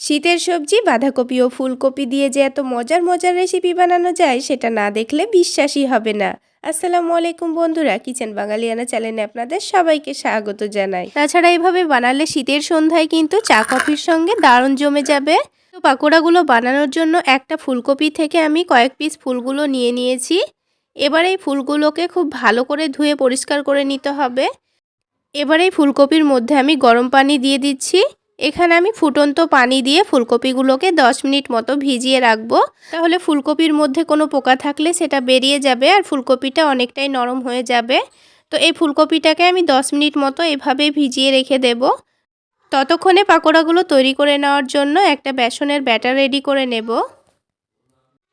শীতের সবজি বাঁধাকপি ও ফুলকপি দিয়ে যে এত মজার মজার রেসিপি বানানো যায় সেটা না দেখলে বিশ্বাসই হবে না। আসসালামু আলাইকুম বন্ধুরা, কিচেন বাঙালিয়ানা চ্যানেলে আপনাদের সবাইকে স্বাগত জানাই। তাছাড়া এইভাবে বানালে শীতের সন্ধ্যায় কিন্তু চা কফির সঙ্গে দারুণ জমে যাবে। তো পাকোড়াগুলো বানানোর জন্য একটা ফুলকপি থেকে আমি কয়েক পিস ফুলগুলো নিয়ে নিয়েছি। এবার এই ফুলগুলোকে খুব ভালো করে ধুয়ে পরিষ্কার করে নিতে হবে। এবার এই ফুলকপির মধ্যে আমি গরম পানি দিয়ে দিচ্ছি। এখানে আমি ফুটন্ত পানি দিয়ে ফুলকপিগুলোকে 10 মিনিট মতো ভিজিয়ে রাখবো। তাহলে ফুলকপির মধ্যে কোনো পোকা থাকলে সেটা বেরিয়ে যাবে আর ফুলকপিটা অনেকটাই নরম হয়ে যাবে। তো এই ফুলকপিটাকে আমি 10 মিনিট মতো এভাবেই ভিজিয়ে রেখে দেব। ততক্ষণে পাকোড়াগুলো তৈরি করে নেওয়ার জন্য একটা বেসনের ব্যাটার রেডি করে নেব।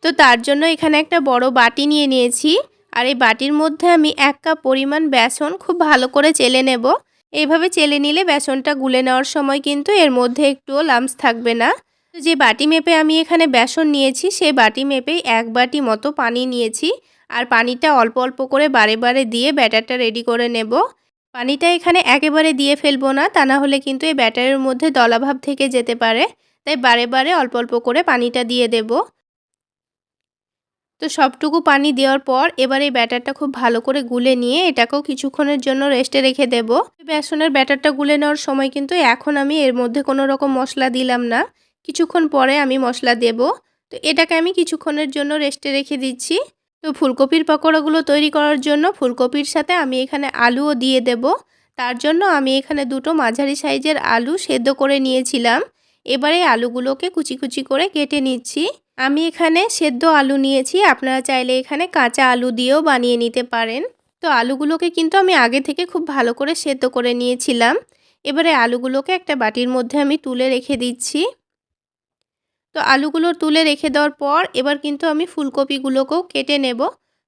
তো তার জন্য এখানে একটা বড় বাটি নিয়ে নিয়েছি। আর এই বাটির মধ্যে আমি 1 কাপ পরিমাণ বেসন খুব ভালো করে চেলে নেব। এইভাবে চেলে নিলে বেসনটা গুলে নেওয়ার সময় কিন্তু এর মধ্যে একটুও লাম্পস থাকবে না। তো যে বাটি মেপে আমি এখানে বেসন নিয়েছি সেই বাটি মেপেই 1 বাটি মতো পানি নিয়েছি। আর পানিটা অল্প অল্প করে বারে বারে দিয়ে ব্যাটারটা রেডি করে নেব। পানিটা এখানে একেবারে দিয়ে ফেলবো না, তা না হলে কিন্তু এই ব্যাটারের মধ্যে দলাভাব থেকে যেতে পারে। তাই বারে বারে অল্প অল্প করে পানিটা দিয়ে দেব। তো সবটুকু পানি দেওয়ার পর এবার এই ব্যাটারটা খুব ভালো করে গুলে নিয়ে এটাকেও কিছুক্ষণের জন্য রেস্টে রেখে দেব। বেসনের ব্যাটারটা গুলে নেওয়ার সময় কিন্তু এখন আমি এর মধ্যে কোনো রকম মশলা দিলাম না, কিছুক্ষণ পরে আমি মশলা দেব। তো এটাকে আমি কিছুক্ষণের জন্য রেস্টে রেখে দিচ্ছি। তো ফুলকপির পকোড়াগুলো তৈরি করার জন্য ফুলকপির সাথে আমি এখানে আলুও দিয়ে দেব। তার জন্য আমি এখানে দুটো মাঝারি সাইজের আলু সেদ্ধ করে নিয়েছিলাম। এবারে আলুগুলোকে কুচি কুচি করে কেটে নিচ্ছি। আমি এখানে সেদ্ধ আলু নিয়েছি, আপনারা চাইলে এখানে কাঁচা আলু দিয়েও বানিয়ে নিতে পারেন। তো আলুগুলোকে কিন্তু আমি আগে থেকে খুব ভালো করে সেদ্ধ করে নিয়েছিলাম। এবারে আলুগুলোকে একটা বাটির মধ্যে আমি তুলে রেখে দিচ্ছি। তো আলুগুলো তুলে রেখে দেওয়ার পর এবার কিন্তু আমি ফুলকপিগুলোকেও কেটে নেব।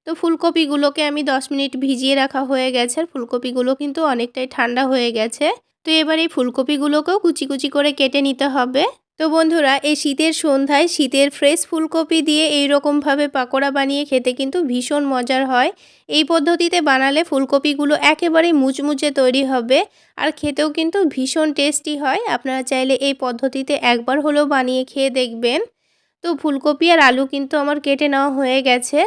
তো ফুলকপিগুলোকে আমি 10 মিনিট ভিজিয়ে রাখা হয়ে গেছে আর ফুলকপিগুলো কিন্তু অনেকটাই ঠান্ডা হয়ে গেছে। তো এবার এই ফুলকপিগুলোকেও কুচি কুচি করে কেটে নিতে হবে। তো বন্ধুরা, এই শীতের সন্ধ্যায় শীতের ফ্রেশ ফুলকপি দিয়ে এই রকমভাবে পাকোড়া বানিয়ে খেতে কিন্তু ভীষণ মজার হয়। এই পদ্ধতিতে বানালে ফুলকপিগুলো একেবারেই মুচমুচে তৈরি হবে আর খেতেও কিন্তু ভীষণ টেস্টি হয়। আপনারা চাইলে এই পদ্ধতিতে একবার হলেও বানিয়ে খেয়ে দেখবেন। তো ফুলকপি আর আলু কিন্তু আমার কেটে নেওয়া হয়ে গেছে।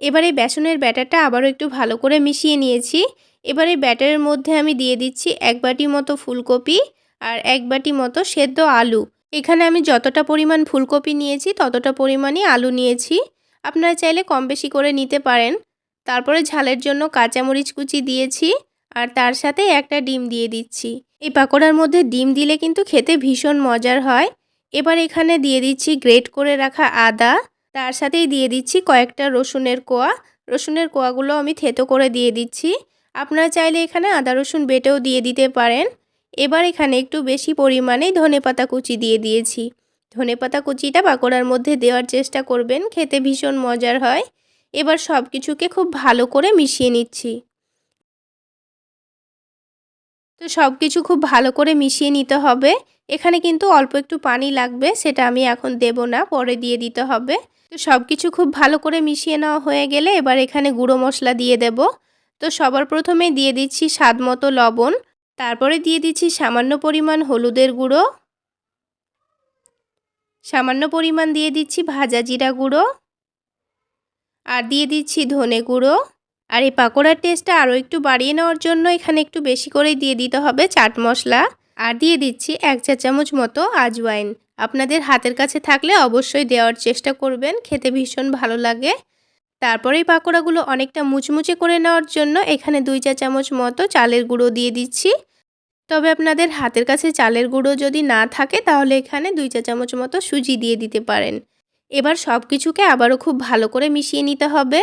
এবার এই বেসনের ব্যাটারটা আবারও একটু ভালো করে মিশিয়ে নিয়েছি। এবার এই ব্যাটারের মধ্যে আমি দিয়ে দিচ্ছি 1 বাটি মতো ফুলকপি আর 1 বাটি মতো সেদ্ধ আলু। এখানে আমি যতটা পরিমাণ ফুলকপি নিয়েছি ততটা পরিমাণই আলু নিয়েছি। আপনারা চাইলে কম বেশি করে নিতে পারেন। তারপরে ঝালের জন্য কাঁচামরিচ কুচি দিয়েছি আর তার সাথে একটা ডিম দিয়ে দিচ্ছি। এই পাকোড়ার মধ্যে ডিম দিলে কিন্তু খেতে ভীষণ মজার হয়। এবার এখানে দিয়ে দিচ্ছি গ্রেট করে রাখা আদা, তার সাথেই দিয়ে দিচ্ছি কয়েকটা রসুনের কোয়া। রসুনের কোয়াগুলো আমি থেতো করে দিয়ে দিচ্ছি। আপনারা চাইলে এখানে আদা রসুন বেটেও দিয়ে দিতে পারেন। এবার এখানে একটু বেশি পরিমাণেই ধনেপাতা কুচি দিয়ে দিয়েছি। ধনেপাতা কুচিটা পাকোড়ার মধ্যে দেওয়ার চেষ্টা করবেন, খেতে ভীষণ মজার হয়। এবার সব কিছুকে খুব ভালো করে মিশিয়ে নিচ্ছি। তো সব কিছু খুব ভালো করে মিশিয়ে নিতে হবে। এখানে কিন্তু অল্প একটু পানি লাগবে, সেটা আমি এখন দেব না, পরে দিয়ে দিতে হবে। তো সব কিছু খুব ভালো করে মিশিয়ে নেওয়া হয়ে গেলে এবার এখানে গুঁড়ো মশলা দিয়ে দেব। তো সবার প্রথমে দিয়ে দিচ্ছি স্বাদ মতো লবণ, তারপরে দিয়ে দিচ্ছি সামান্য পরিমাণ হলুদের গুঁড়ো, সামান্য পরিমাণ দিয়ে দিচ্ছি ভাজা জিরা গুঁড়ো আর দিয়ে দিচ্ছি ধনে গুঁড়ো। আর এই পাকোড়ার টেস্টটা আরও একটু বাড়িয়ে নেওয়ার জন্য এখানে একটু বেশি করেই দিয়ে দিতে হবে চাট মশলা। আর দিয়ে দিচ্ছি 1 চা চামচ মতো আজওয়াইন। আপনাদের হাতের কাছে থাকলে অবশ্যই দেওয়ার চেষ্টা করবেন, খেতে ভীষণ ভালো লাগে। তারপরে এই পাকোড়াগুলো অনেকটা মুচমুচে করে নেওয়ার জন্য এখানে 2 চা চামচ মতো চালের গুঁড়ো দিয়ে দিচ্ছি। তবে আপনাদের হাতের কাছে চালের গুঁড়ো যদি না থাকে তাহলে এখানে 2 চা চামচ মতো সুজি দিয়ে দিতে পারেন। এবার সব কিছুকে আবারও খুব ভালো করে মিশিয়ে নিতে হবে।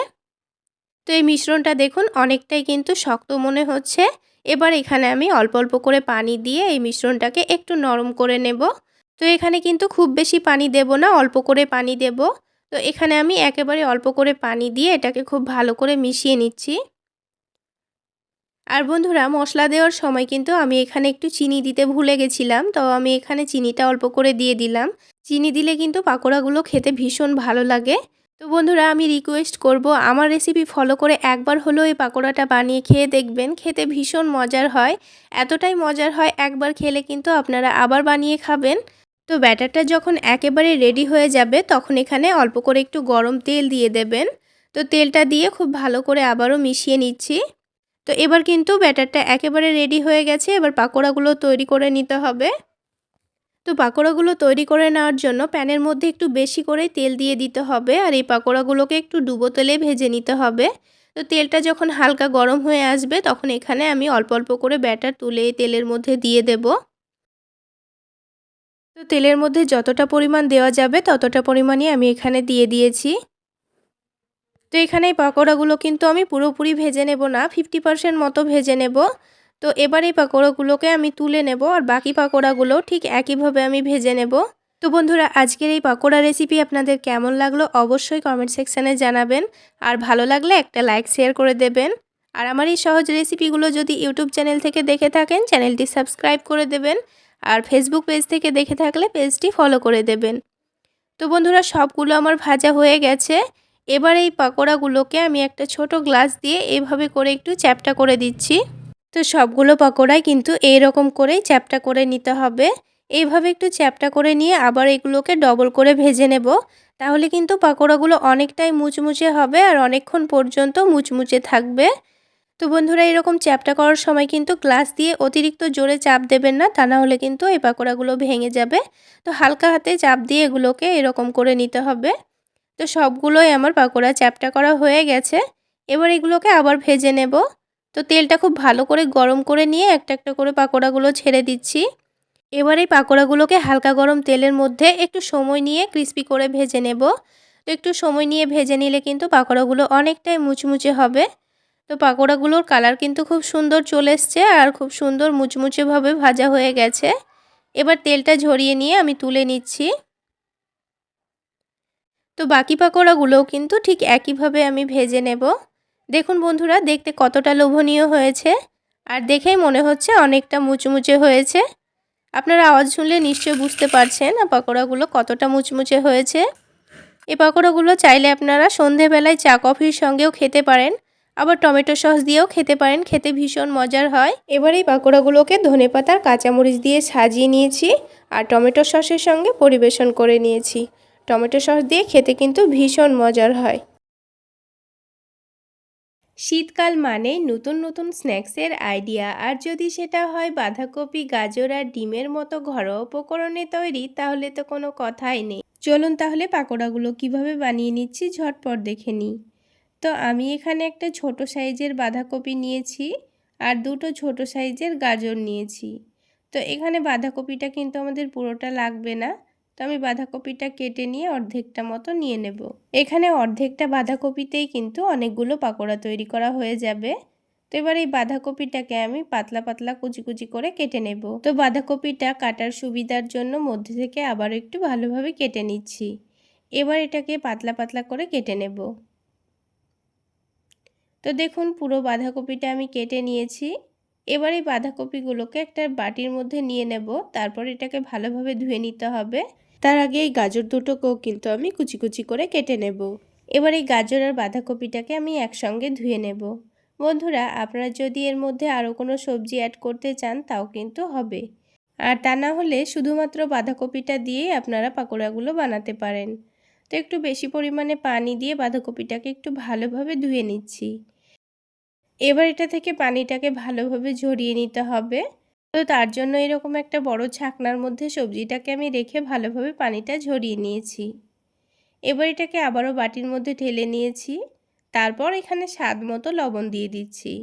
তো এই মিশ্রণটা দেখুন অনেকটাই কিন্তু শক্ত মনে হচ্ছে। এবার এখানে আমি অল্প অল্প করে পানি দিয়ে এই মিশ্রণটাকে একটু নরম করে নেব। তো এখানে কিন্তু খুব বেশি পানি দেব না, অল্প করে পানি দেব। তো এখানে আমি একেবারে অল্প করে পানি দিয়ে এটাকে খুব ভালো করে মিশিয়ে নিচ্ছি। আর বন্ধুরা, মশলা দেওয়ার সময় কিন্তু আমি এখানে একটু চিনি দিতে ভুলে গেছিলাম, তো আমি এখানে চিনিটা অল্প করে দিয়ে দিলাম। চিনি দিলে কিন্তু পাকোড়াগুলো খেতে ভীষণ ভালো লাগে। তো বন্ধুরা, আমি রিকোয়েস্ট করব আমার রেসিপি ফলো করে একবার হলেও এই পাকোড়াটা বানিয়ে খেয়ে দেখবেন, খেতে ভীষণ মজার হয়। এতটাই মজার হয় একবার খেলে কিন্তু আপনারা আবার বানিয়ে খাবেন। তো ব্যাটারটা যখন একেবারে রেডি হয়ে যাবে তখন এখানে অল্প করে একটু গরম তেল দিয়ে দেবেন। তো তেলটা দিয়ে খুব ভালো করে আবারও মিশিয়ে নিচ্ছি। তো এবার কিন্তু ব্যাটারটা একেবারে রেডি হয়ে গেছে। এবার পাকোড়াগুলো তৈরি করে নিতে হবে। তো পাকোড়াগুলো তৈরি করে নেওয়ার জন্য প্যানের মধ্যে একটু বেশি করে তেল দিয়ে দিতে হবে আর এই পাকোড়াগুলোকে একটু ডুবো তেলে ভেজে নিতে হবে। তো তেলটা যখন হালকা গরম হয়ে আসবে তখন এখানে আমি অল্প অল্প করে ব্যাটার তুলে এই তেলের মধ্যে দিয়ে দেব। তো তেলের মধ্যে যতটা পরিমাণ দেওয়া যাবে ততটা পরিমাণই আমি এখানে দিয়ে দিয়েছি। তো এখানে এই পাকোড়াগুলো কিন্তু আমি পুরোপুরি ভেজে নেব না, 50% মতো ভেজে নেব। তো এবার এই পাকোড়াগুলোকে আমি তুলে নেব আর বাকি পাকোড়াগুলো ঠিক একইভাবে আমি ভেজে নেব। তো বন্ধুরা, আজকের এই পাকোড়া রেসিপি আপনাদের কেমন লাগলো অবশ্যই কমেন্ট সেকশানে জানাবেন। আর ভালো লাগলে একটা লাইক শেয়ার করে দেবেন। আর আমার এই সহজ রেসিপিগুলো যদি ইউটিউব চ্যানেল থেকে দেখে থাকেন চ্যানেলটি সাবস্ক্রাইব করে দেবেন। আর ফেসবুক পেজ থেকে দেখে থাকলে পেজটি ফলো করে দেবেন। তো বন্ধুরা, সবগুলো আমার ভাজা হয়ে গেছে। এবার এই পাকোড়াগুলোকে আমি একটা ছোট গ্লাস দিয়ে এভাবে করে একটু চ্যাপ্টা করে দিচ্ছি। তো সবগুলো পাকোড়াই কিন্তু এইরকম করেই চ্যাপ্টা করে নিতে হবে। এইভাবে একটু চ্যাপ্টা করে নিয়ে আবার এগুলোকে ডবল করে ভেজে নেব। তাহলে কিন্তু পাকোড়াগুলো অনেকটাই মুচমুচে হবে আর অনেকক্ষণ পর্যন্ত মুচমুচে থাকবে। তো বন্ধুরা, এরকম চ্যাপ্টা করার সময় কিন্তু গ্লাস দিয়ে অতিরিক্ত জোরে চাপ দেবেন না, তা না হলে কিন্তু এই পাকোড়াগুলো ভেঙে যাবে। তো হালকা হাতে চাপ দিয়ে এগুলোকে এরকম করে নিতে হবে। তো সবগুলোই আমার পাকোড়া চ্যাপ্টা করা হয়ে গেছে। এবার এগুলোকে আবার ভেজে নেব। তো তেলটা খুব ভালো করে গরম করে নিয়ে একটা একটা করে পাকোড়াগুলো ছেড়ে দিচ্ছি। এবার এই পাকোড়াগুলোকে হালকা গরম তেলের মধ্যে একটু সময় নিয়ে ক্রিস্পি করে ভেজে নেব। তো একটু সময় নিয়ে ভেজে নিলে কিন্তু পাকোড়াগুলো অনেকটাই মুচমুচে হবে। তো পাকোড়াগুলোর কালার কিন্তু খুব সুন্দর চলে এসছে আর খুব সুন্দর মুচমুচেভাবে ভাজা হয়ে গেছে। এবার তেলটা ঝরিয়ে নিয়ে আমি তুলে নিচ্ছি। তো বাকি পাকোড়াগুলোও কিন্তু ঠিক একইভাবে আমি ভেজে নেব। দেখুন বন্ধুরা, দেখতে কতটা লোভনীয় হয়েছে আর দেখেই মনে হচ্ছে অনেকটা মুচমুচে হয়েছে। আপনারা আওয়াজ শুনলে নিশ্চয়ই বুঝতে পারছেন পাকোড়াগুলো কতটা মুচমুচে হয়েছে। এই পাকোড়াগুলো চাইলে আপনারা সন্ধেবেলায় চা কফির সঙ্গেও খেতে পারেন, আবার টমেটো সস দিয়েও খেতে পারেন, খেতে ভীষণ মজার হয়। এবার এই পাকোড়াগুলোকে ধনেপাতার কাঁচামরিচ দিয়ে সাজিয়ে নিয়েছি আর টমেটো সসের সঙ্গে পরিবেশন করে নিয়েছি। টমেটো সস দিয়ে খেতে কিন্তু ভীষণ মজার হয়। শীতকাল মানে নতুন নতুন স্ন্যাক্সের আইডিয়া, আর যদি সেটা হয় বাঁধাকপি, গাজর আর ডিমের মতো ঘরোয়া উপকরণে তৈরি, তাহলে তো কোনো কথাই নেই। চলুন তাহলে পাকোড়াগুলো কিভাবে বানিয়ে নিচ্ছি ঝটপট দেখে নিই। তো আমি এখানে একটা ছোট সাইজের বাঁধাকপি নিয়েছি আর দুটো ছোট সাইজের গাজর নিয়েছি। তো এখানে বাঁধাকপিটা কিন্তু আমাদের পুরোটা লাগবে না। তো আমি বাঁধাকপিটা কেটে নিয়ে অর্ধেকটা মতো নিয়ে নেব। এখানে অর্ধেকটা বাঁধাকপিতেই কিন্তু অনেকগুলো পাকোড়া তৈরি করা হয়ে যাবে। তো এবার এই বাঁধাকপিটাকে আমি পাতলা পাতলা কুচি কুচি করে কেটে নেব। তো বাঁধাকপিটা কাটার সুবিধার জন্য মধ্যে থেকে আবার একটু ভালোভাবে কেটে নিচ্ছি। এবার এটাকে পাতলা পাতলা করে কেটে নেব। তো দেখুন, পুরো বাঁধাকপিটা আমি কেটে নিয়েছি। এবার এই বাঁধাকপিগুলোকে একটা বাটির মধ্যে নিয়ে নেব। তারপর এটাকে ভালোভাবে ধুয়ে নিতে হবে। তার আগে এই গাজর দুটোকেও কিন্তু আমি কুচি কুচি করে কেটে নেব। এবার এই গাজর আর বাঁধাকপিটাকে আমি একসঙ্গে ধুয়ে নেব। বন্ধুরা, আপনারা যদি এর মধ্যে আরও কোনো সবজি অ্যাড করতে চান তাও কিন্তু হবে। আর তা না হলে শুধুমাত্র বাঁধাকপিটা দিয়েই আপনারা পাকোড়াগুলো বানাতে পারেন। তো একটু বেশি পরিমাণে পানি দিয়ে বাঁধাকপিটাকে একটু ভালোভাবে ধুয়ে নিচ্ছি। এবার এটা থেকে পানিটাকে ভালোভাবে ঝরিয়ে নিতে হবে। তো তার জন্য এরকম একটা বড় ছাকনার মধ্যে সবজিটাকে আমি রেখে ভালোভাবে পানিটা ঝরিয়ে নিয়েছি। এবার এটাকে আবারও বাটির মধ্যে ঢেলে নিয়েছি। তারপর এখানে স্বাদ মতো লবণ দিয়ে দিচ্ছি।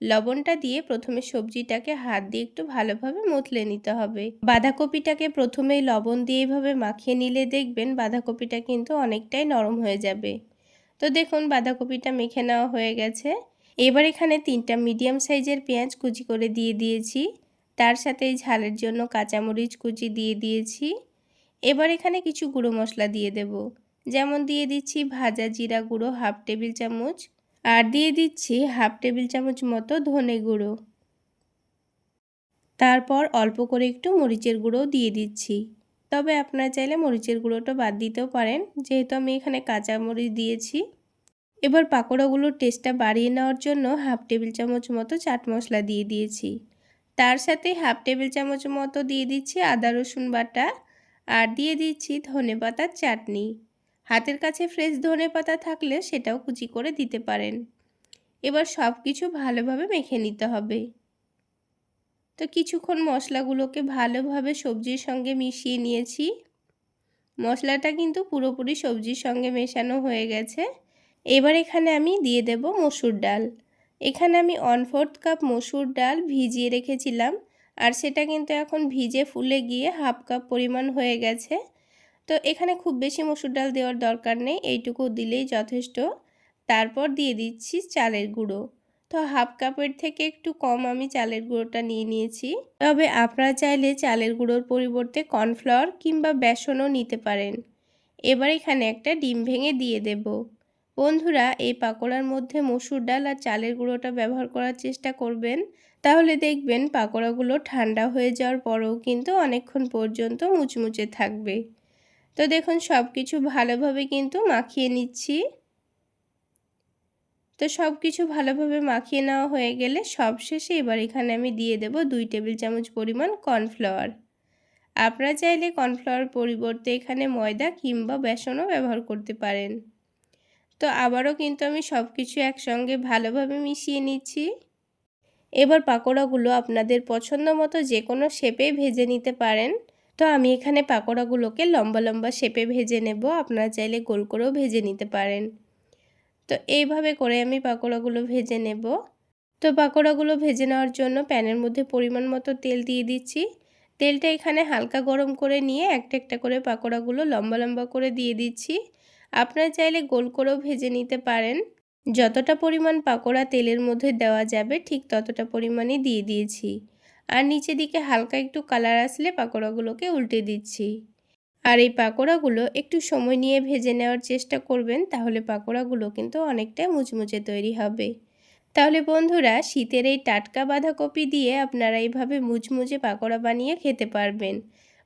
লবণটা দিয়ে প্রথমে সবজিটাকে হাত দিয়ে একটু ভালোভাবে মথলে নিতে হবে। বাঁধাকপিটাকে প্রথমেই লবণ দিয়ে এইভাবে মাখিয়ে নিলে দেখবেন বাঁধাকপিটা কিন্তু অনেকটাই নরম হয়ে যাবে। তো দেখুন, বাঁধাকপিটা মেখে নেওয়া হয়ে গেছে। এবার এখানে 3টা মিডিয়াম সাইজের পেঁয়াজ কুচি করে দিয়ে দিয়েছি। তার সাথে ঝালের জন্য কাঁচামরিচ কুচি দিয়ে দিয়েছি। এবার এখানে কিছু গুঁড়ো মশলা দিয়ে দেব। যেমন দিয়ে দিচ্ছি ভাজা জিরা গুঁড়ো 1/2 টেবিল চামচ, আর দিয়ে দিচ্ছি 1/2 টেবিল চামচ মতো ধনে গুঁড়ো। তারপর অল্প করে একটু মরিচের গুঁড়োও দিয়ে দিচ্ছি। তবে আপনারা চাইলে মরিচের গুঁড়োটা বাদ দিতেও পারেন, যেহেতু আমি এখানে কাঁচা মরিচ দিয়েছি। এবার পাকোড়াগুলোর টেস্টটা বাড়িয়ে নেওয়ার জন্য 1/2 টেবিল চামচ মতো চাট মশলা দিয়ে দিয়েছি। তার সাথে 1/2 টেবিল চামচ মতো দিয়ে দিচ্ছি আদা রসুন বাটা, আর দিয়ে দিচ্ছি ধনেপাতার চাটনি। হাতের কাছে ফ্রেশ ধনেপাতা থাকলে সেটাও কুচি করে দিতে পারেন। এবার সব কিছু ভালোভাবে মেখে নিতে হবে। তো কিছুক্ষণ মশলাগুলোকে ভালোভাবে সবজির সঙ্গে মিশিয়ে নিয়েছি। মশলাটা কিন্তু পুরোপুরি সবজির সঙ্গে মেশানো হয়ে গেছে। এবার এখানে আমি দিয়ে দেব মসুর ডাল। এখানে আমি 1/4 কাপ মসুর ডাল ভিজিয়ে রেখেছিলাম, আর সেটা কিন্তু এখন ভিজে ফুলে গিয়ে 1/2 কাপ পরিমাণ হয়ে গেছে। তো এখানে খুব বেশি মসুর ডাল দেওয়ার দরকার নেই, এইটুকু দিলেই যথেষ্ট। তারপর দিয়ে দিচ্ছি চালের গুঁড়ো। তো 1/2 কাপের থেকে একটু কম আমি চালের গুঁড়োটা নিয়ে নিয়েছি। তবে আপনারা চাইলে চালের গুঁড়োর পরিবর্তে কর্নফ্লাওয়ার কিংবা বেসনও নিতে পারেন। এবার এখানে একটা ডিম ভেঙে দিয়ে দেব। বন্ধুরা, এই পাকোড়ার মধ্যে মসুর ডাল আর চালের গুঁড়োটা ব্যবহার করার চেষ্টা করবেন, তাহলে দেখবেন পাকোড়াগুলো ঠান্ডা হয়ে যাওয়ার পরেও কিন্তু অনেকক্ষণ পর্যন্ত মুচমুচে থাকবে। তো দেখুন সব কিছু ভালোভাবে কিন্তু মাখিয়ে নিচ্ছি। তো সব কিছু ভালোভাবে মাখিয়ে নেওয়া হয়ে গেলে সবশেষে এবার এখানে আমি দিয়ে দেব 2 টেবিল চামচ পরিমাণ কর্নফ্লাওয়ার। আপনারা চাইলে কর্নফ্লাওয়ার পরিবর্তে এখানে ময়দা কিংবা বেসনও ব্যবহার করতে পারেন। তো আবারও কিন্তু আমি সব কিছু একসঙ্গে ভালোভাবে মিশিয়ে নিচ্ছি। এবার পাকোড়াগুলো আপনাদের পছন্দ মতো যে কোনো শেপে ভেজে নিতে পারেন। তো আমি এখানে পাকোড়াগুলোকে লম্বা লম্বা শেপে ভেজে নেব, আপনারা চাইলে গোল করেও ভেজে নিতে পারেন। তো এইভাবে করে আমি পাকোড়াগুলো ভেজে নেব। তো পাকোড়াগুলো ভেজে নেওয়ার জন্য প্যানের মধ্যে পরিমাণ মতো তেল দিয়ে দিচ্ছি। তেলটা এখানে হালকা গরম করে নিয়ে একটা একটা করে পাকোড়াগুলো লম্বা লম্বা করে দিয়ে দিচ্ছি। আপনারা চাইলে গোল করেও ভেজে নিতে পারেন। যতটা পরিমাণ পাকোড়া তেলের মধ্যে দেওয়া যাবে ঠিক ততটা পরিমাণই দিয়ে দিয়েছি। আর নিচে দিকে হালকা একটু কালার আসলে পাকোড়াগুলোকে উল্টে দিচ্ছি। আর এই পাকোড়াগুলো একটু সময় নিয়ে ভেজে নেওয়ার চেষ্টা করবেন, তাহলে পাকোড়াগুলো কিন্তু অনেকটাই মুচমুচে তৈরি হবে। তাহলে বন্ধুরা, শীতের এই টাটকা বাঁধাকপি দিয়ে আপনারা এইভাবে মুচমুচে পাকোড়া বানিয়ে খেতে পারবেন।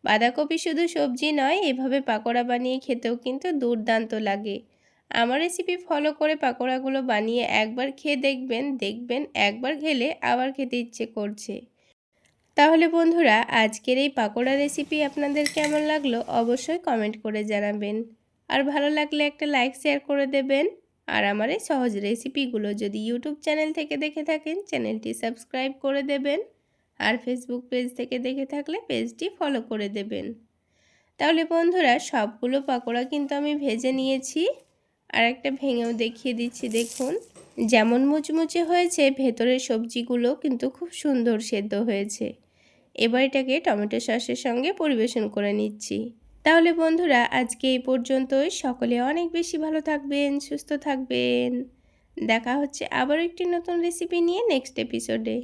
বাঁধাকপি শুধু সবজি নয়, এভাবে পাকোড়া বানিয়ে খেতেও কিন্তু দুর্দান্ত লাগে। আমার রেসিপি ফলো করে পাকোড়াগুলো বানিয়ে একবার খেয়ে দেখবেন একবার খেলে আবার খেতে ইচ্ছে করছে। তাহলে বন্ধুরা, আজকের এই পাকোড়া রেসিপি আপনাদের কেমন লাগলো অবশ্যই কমেন্ট করে জানাবেন। আর ভালো লাগলে একটা লাইক শেয়ার করে দেবেন। আর আমার এই সহজ রেসিপিগুলো যদি ইউটিউব চ্যানেল থেকে দেখে থাকেন, চ্যানেলটি সাবস্ক্রাইব করে দেবেন। আর ফেসবুক পেজ থেকে দেখে থাকলে পেজটি ফলো করে দেবেন। তাহলে বন্ধুরা, সবগুলো পাকোড়া কিন্তু আমি ভেজে নিয়েছি। আর একটা ভেঙেও দেখিয়ে দিচ্ছি, দেখুন যেমন মুচমুচে হয়েছে, ভেতরের সবজিগুলো কিন্তু খুব সুন্দর সেদ্ধ হয়েছে। এবার এটাকে টমেটো সসের সঙ্গে পরিবেশন করে নিচ্ছি। তাহলে বন্ধুরা, আজকে এই পর্যন্তই। সকলে অনেক বেশি ভালো থাকবেন, সুস্থ থাকবেন। দেখা হচ্ছে আবার একটি নতুন রেসিপি নিয়ে নেক্সট এপিসোডে।